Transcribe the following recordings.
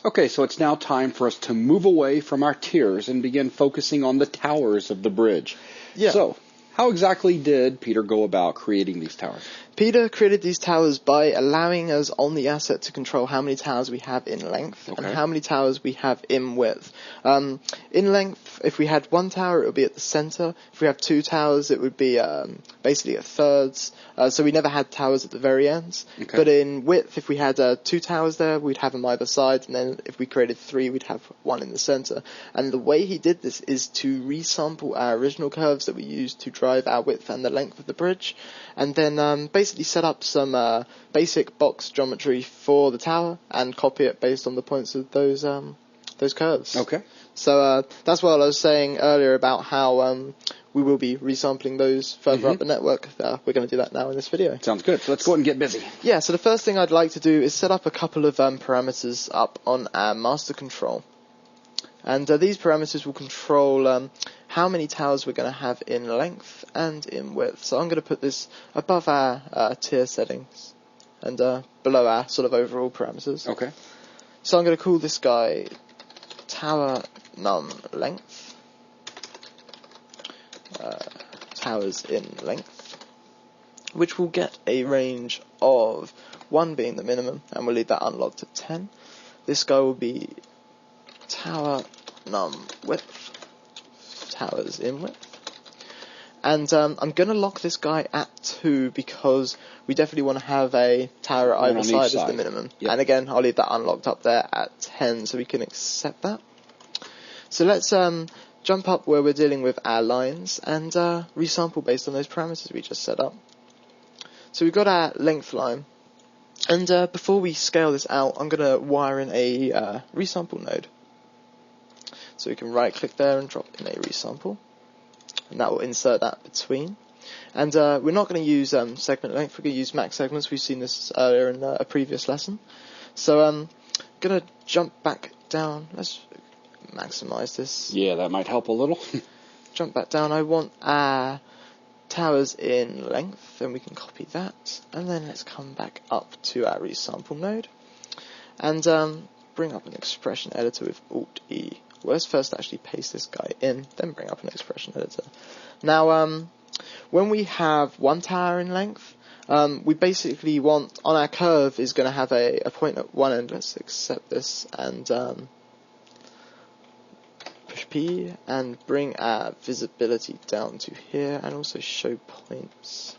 Okay, so it's now time for us to move away from our tiers and begin focusing on the towers of the bridge. Yeah. So, how exactly did Peter go about creating these towers? Peter created these towers by allowing us on the asset to control how many towers we have in length and how many towers we have in width. In length, if we had one tower, it would be at the center. If we have two towers, it would be basically at thirds. So we never had towers at the very ends. Okay. But in width, if we had two towers there, we'd have them either side. And then if we created three, we'd have one in the center. And the way he did this is to resample our original curves that we used to drive our width and the length of the bridge. And then basically set up some basic box geometry for the tower and copy it based on the points of those curves. Okay. So that's what I was saying earlier about how we will be resampling those further up the network. We're going to do that now in this video. Sounds good. So let's go ahead and get busy. Yeah, so the first thing I'd like to do is set up a couple of parameters up on our master control. And these parameters will control how many towers we're going to have in length and in width. So I'm going to put this above our tier settings and below our sort of overall parameters. Okay. So I'm going to call this guy tower num length, towers in length, which will get a range of 1 being the minimum, and we'll leave that unlocked at 10. This guy will be tower num width, towers in width. And I'm going to lock this guy at 2 because we definitely want to have a tower at either side as the minimum. Yep. And again, I'll leave that unlocked up there at 10 so we can accept that. So let's jump up where we're dealing with our lines and resample based on those parameters we just set up. So we've got our length line. And before we scale this out, I'm going to wire in a resample node. So we can right click there and drop in a resample. And that will insert that between. And we're not going to use segment length, we're going to use max segments. We've seen this earlier in a previous lesson. So I'm going to jump back down. Let's maximize this. Yeah, that might help a little. Jump back down. I want our towers in length, and we can copy that. And then let's come back up to our resample node. And bring up an expression editor with Alt-E. Well, let's first actually paste this guy in, then bring up an expression editor. Now, when we have one tower in length, we basically want, on our curve, is going to have a point at one end. Let's accept this and push P and bring our visibility down to here and also show points.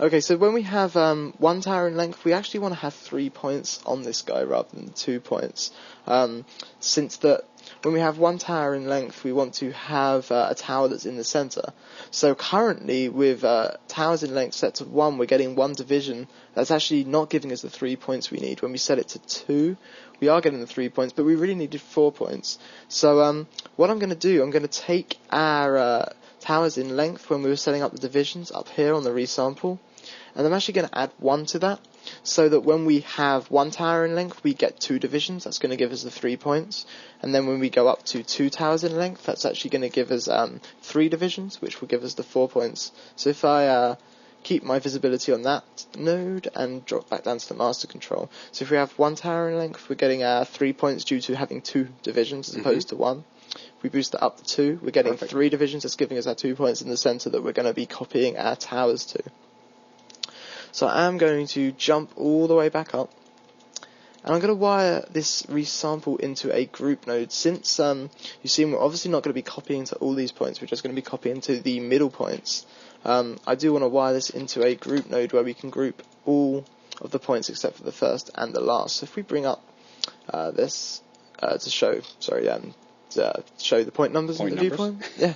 Okay, so when we have one tower in length, we actually want to have 3 points on this guy rather than 2 points. Since that when we have one tower in length, we want to have a tower that's in the center. So currently, with towers in length set to 1, we're getting 1 division. That's actually not giving us the 3 points we need. When we set it to 2, we are getting the 3 points, but we really needed 4 points. So what I'm going to do, I'm going to take our towers in length when we were setting up the divisions up here on the resample, and I'm actually going to add 1 to that, so that when we have one tower in length, we get 2 divisions. That's going to give us the 3 points. And then when we go up to 2 towers in length, that's actually going to give us 3 divisions, which will give us the 4 points. So if I keep my visibility on that node and drop back down to the master control. So if we have one tower in length, we're getting 3 points due to having 2 divisions as opposed to 1. If we boost that up to 2, we're getting 3 divisions. That's giving us our 2 points in the center that we're going to be copying our towers to. So I'm going to jump all the way back up, and I'm going to wire this resample into a group node. Since you see, we're obviously not going to be copying to all these points, we're just going to be copying to the middle points. I do want to wire this into a group node where we can group all of the points except for the first and the last. So if we bring up this to show the point numbers in the viewpoint. Yeah,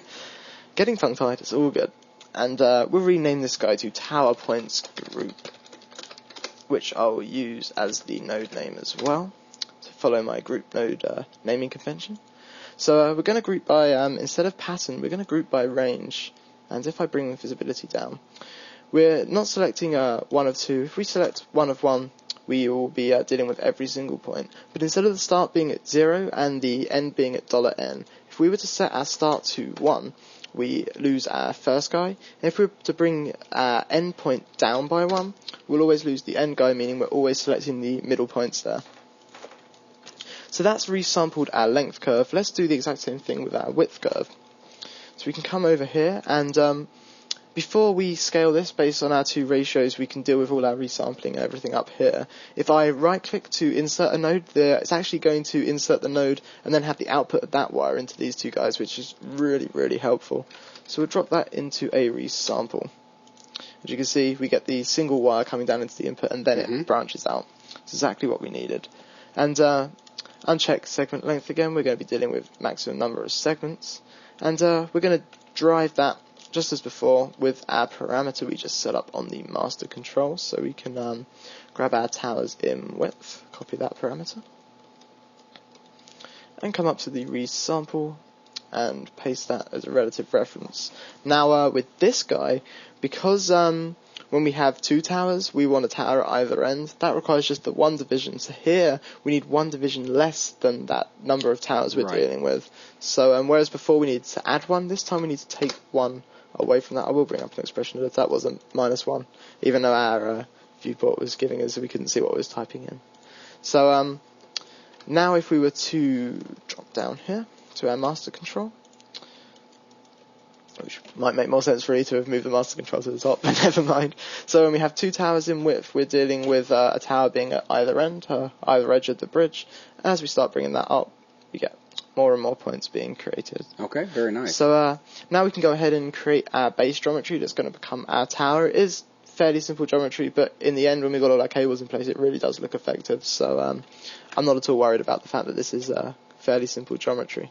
getting tongue-tied, it's all good. And we'll rename this guy to Tower Points Group, which I'll use as the node name as well, to follow my group node naming convention. So we're going to group by, instead of pattern, we're going to group by range. And if I bring the visibility down, we're not selecting 1 of 2. If we select 1 of 1, we will be dealing with every single point. But instead of the start being at 0 and the end being at $n, if we were to set our start to 1, we lose our first guy. And if we were to bring our end point down by 1, we'll always lose the end guy, meaning we're always selecting the middle points there. So that's resampled our length curve. Let's do the exact same thing with our width curve. So we can come over here, and before we scale this based on our two ratios, we can deal with all our resampling and everything up here. If I right click to insert a node there, it's actually going to insert the node and then have the output of that wire into these two guys, which is really, really helpful. So we'll drop that into a resample. As you can see, we get the single wire coming down into the input, and then it branches out. It's exactly what we needed. And uncheck segment length again. We're going to be dealing with maximum number of segments. And we're going to drive that, just as before, with our parameter we just set up on the master control. So we can grab our towers in width, copy that parameter, and come up to the resample and paste that as a relative reference. Now with this guy, because when we have two towers, we want a tower at either end. That requires just the one division. So here, we need one division less than that number of towers we're dealing with. So whereas before we needed to add one, this time we need to take one away from that. I will bring up an expression if that wasn't -1, even though our viewport was giving us, so we couldn't see what I was typing in. So now if we were to drop down here to our master control, which might make more sense really to have moved the master control to the top, but never mind. So when we have two towers in width, we're dealing with a tower being at either end, either edge of the bridge. As we start bringing that up, we get more and more points being created. Okay, very nice. So now we can go ahead and create our base geometry that's going to become our tower. It is fairly simple geometry, but in the end, when we've got all our cables in place, it really does look effective. So I'm not at all worried about the fact that this is fairly simple geometry.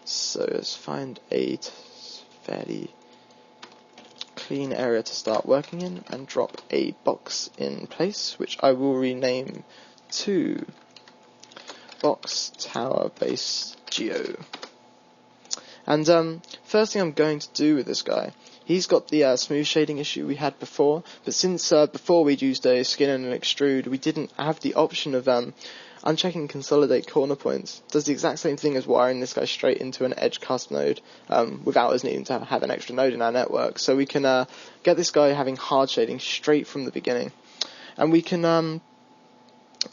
So let's find a fairly clean area to start working in and drop a box in place, which I will rename to box tower base geo. And first thing I'm going to do with this guy, he's got the smooth shading issue we had before, but since before we'd used a skin and an extrude, we didn't have the option of unchecking consolidate corner points. Does the exact same thing as wiring this guy straight into an edge cusp node without us needing to have an extra node in our network. So we can get this guy having hard shading straight from the beginning. And we can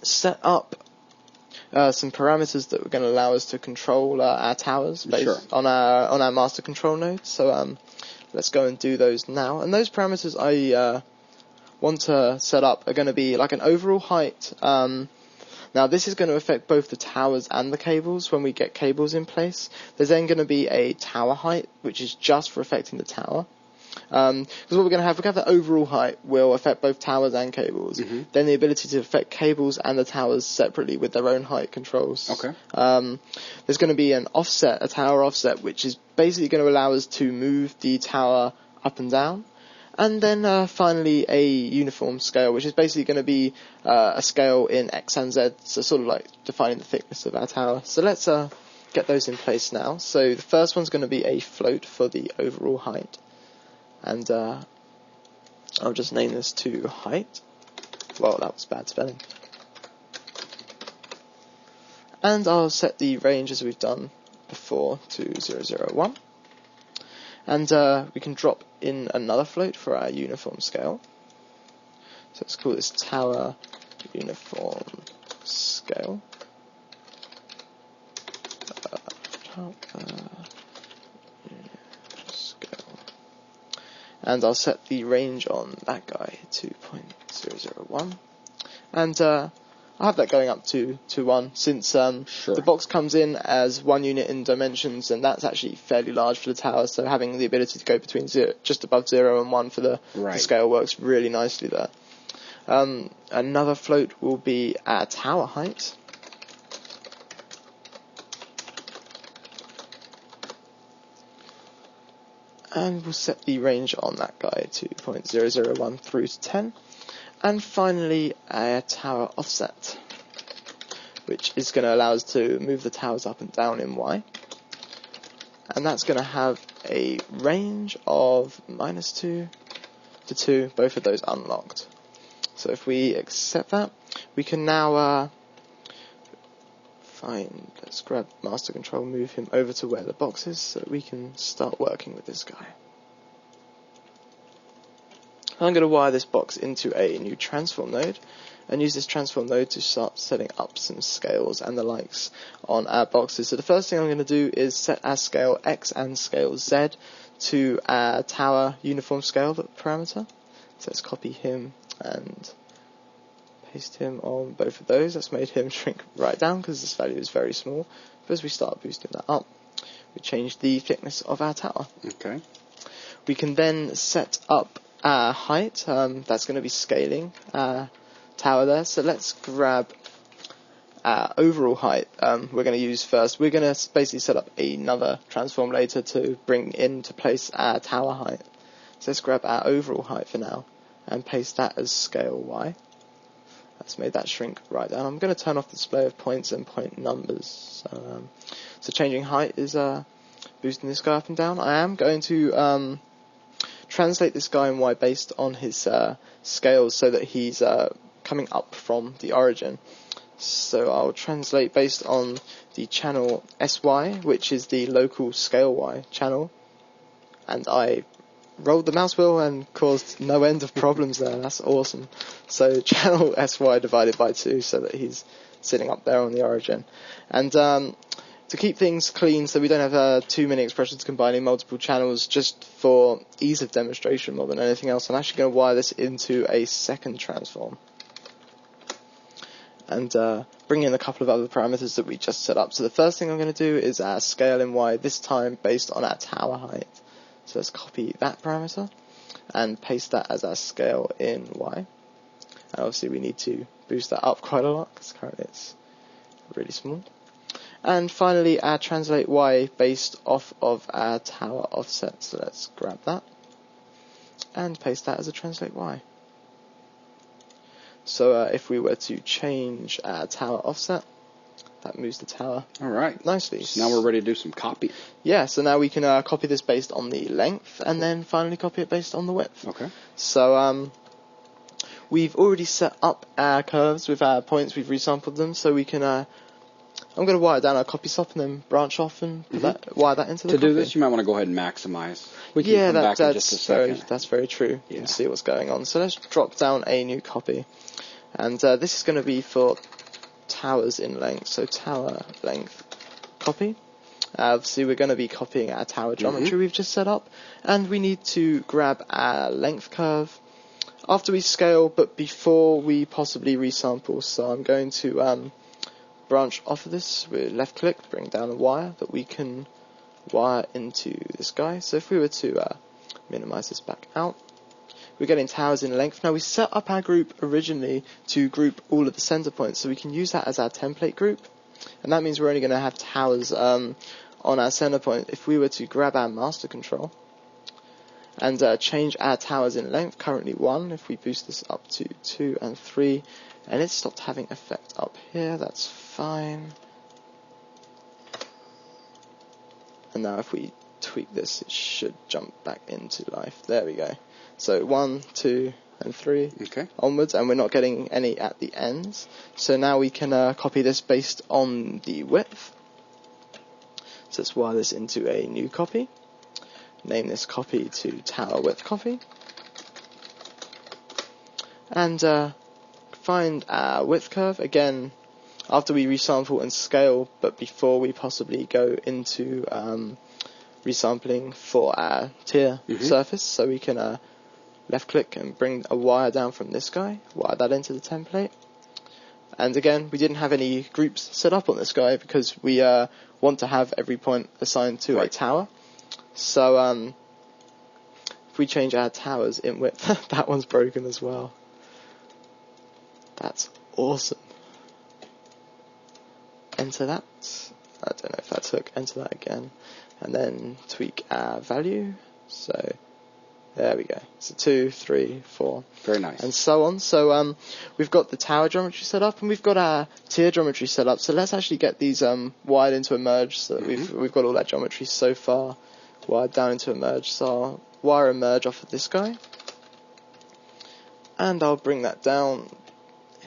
set up some parameters that are going to allow us to control our towers based on our master control node. So let's go and do those now. And those parameters I want to set up are going to be like an overall height. Now this is going to affect both the towers and the cables when we get cables in place. There's then going to be a tower height, which is just for affecting the tower. Because what we're going to have the overall height will affect both towers and cables. Then the ability to affect cables and the towers separately with their own height controls. Okay. There's going to be an offset, a tower offset, which is basically going to allow us to move the tower up and down. And then finally a uniform scale, which is basically going to be a scale in X and Z, so sort of like defining the thickness of our tower. So let's get those in place now. So the first one's going to be a float for the overall height. And I'll just name this to height. Well, that was bad spelling. And I'll set the range as we've done before to 001. And we can drop in another float for our uniform scale. So let's call this tower uniform scale. And I'll set the range on that guy to 0.001. And I'll have that going up to 1, since the box comes in as 1 unit in dimensions, and that's actually fairly large for the tower, so having the ability to go between just above 0 and 1 for the scale works really nicely there. Another float will be our tower height. And we'll set the range on that guy to 0.001 through to 10. And finally, a tower offset, which is going to allow us to move the towers up and down in Y. And that's going to have a range of -2 to 2, both of those unlocked. So if we accept that, we can now let's grab master control, move him over to where the box is, so we can start working with this guy. I'm going to wire this box into a new transform node, and use this transform node to start setting up some scales and the likes on our boxes. So the first thing I'm going to do is set our scale X and scale Z to our tower uniform scale parameter. So let's copy him and paste him on both of those. That's made him shrink right down because this value is very small. But as we start boosting that up, we change the thickness of our tower. Okay. We can then set up our height. That's going to be scaling our tower there. So let's grab our overall height. We're going to use first. We're going to basically set up another transform later to bring into place our tower height. So let's grab our overall height for now and paste that as scale Y. That's made that shrink right down. I'm going to turn off the display of points and point numbers. So changing height is boosting this guy up and down. I am going to translate this guy in Y based on his scales so that he's coming up from the origin. So I'll translate based on the channel SY, which is the local scale Y channel. And I rolled the mouse wheel and caused no end of problems there. That's awesome. So channel SY divided by 2 so that he's sitting up there on the origin. And to keep things clean so we don't have too many expressions combining multiple channels, just for ease of demonstration more than anything else, I'm actually going to wire this into a second transform. And bring in a couple of other parameters that we just set up. So the first thing I'm going to do is our scale in Y, this time based on our tower height. So let's copy that parameter and paste that as our scale in Y. And obviously we need to boost that up quite a lot because currently it's really small. And finally our translate Y based off of our tower offset. So let's grab that and paste that as a translate Y. So if we were to change our tower offset, that moves the tower nicely. So now we're ready to do some copy. Yeah, so now we can copy this based on the length and then finally copy it based on the width. Okay. So we've already set up our curves with our points, we've resampled them, so we can I'm going to wire down our copy stop and then branch off and wire that into the copy. To do this, you might want to go ahead and maximize. We can come back in just a second. That's very true. You can see what's going on. So let's drop down a new copy. And this is going to be for towers in length. So tower length copy. Obviously we're going to be copying our tower geometry we've just set up. And we need to grab our length curve after we scale, but before we possibly resample. So I'm going to branch off of this with left click, bring down a wire that we can wire into this guy. So if we were to minimize this back out, we're getting towers in length. Now we set up our group originally to group all of the center points, so we can use that as our template group. And that means we're only going to have towers on our center point. If we were to grab our master control and change our towers in length, currently 1, if we boost this up to 2 and 3, and it stopped having effect up here, that's fine. And now if we tweak this, it should jump back into life. There we go. So 1, 2, and 3 onwards, and we're not getting any at the ends. So now we can copy this based on the width. So let's wire this into a new copy. Name this copy to tower width copy. And find our width curve, again, after we resample and scale, but before we possibly go into resampling for our tier surface. So we can left click and bring a wire down from this guy, wire that into the template. And again, we didn't have any groups set up on this guy because we want to have every point assigned to a tower. So if we change our towers in width, that one's broken as well. That's awesome. Enter that. I don't know if that took. Enter that again. And then tweak our value. So there we go. So 2, 3, 4. Very nice. And so on. So we've got the tower geometry set up, and we've got our tier geometry set up. So let's actually get these wired into a merge. So that we've got all that geometry so far wired down into a merge. So I'll wire a merge off of this guy, and I'll bring that down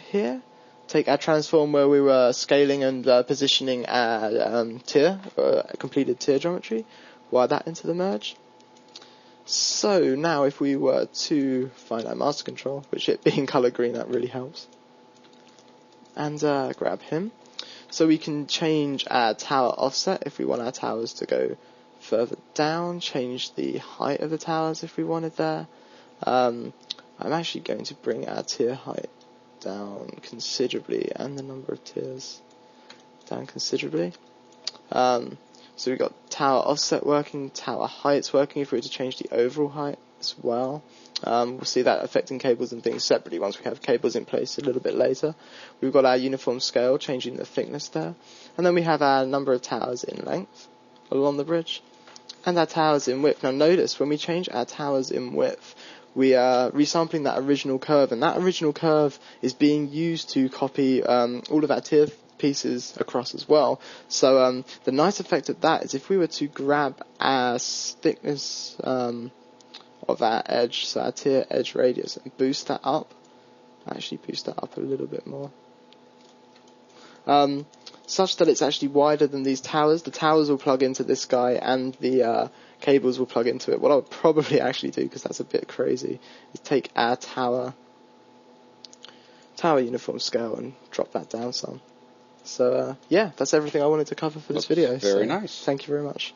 here. Take our transform where we were scaling and positioning our tier, completed tier geometry. Wire that into the merge. So now if we were to find our master control, which it being color green, that really helps. and grab him. So we can change our tower offset if we want our towers to go further down, change the height of the towers if we wanted there. I'm actually going to bring our tier height down considerably and the number of tiers down considerably. So we've got tower offset working, tower heights working if we were to change the overall height as well. We'll see that affecting cables and things separately once we have cables in place a little bit later. We've got our uniform scale, changing the thickness there. And then we have our number of towers in length along the bridge. And our towers in width. Now notice, when we change our towers in width, we are resampling that original curve. And that original curve is being used to copy all of our tier pieces across as well. So the nice effect of that is if we were to grab our thickness of our edge, so our tier edge radius, and boost that up, actually boost that up a little bit more, such that it's actually wider than these towers. The towers will plug into this guy and the cables will plug into it. What I would probably actually do, because that's a bit crazy, is take our tower uniform scale and drop that down some. So yeah, that's everything I wanted to cover for this video. Very so nice. Thank you very much.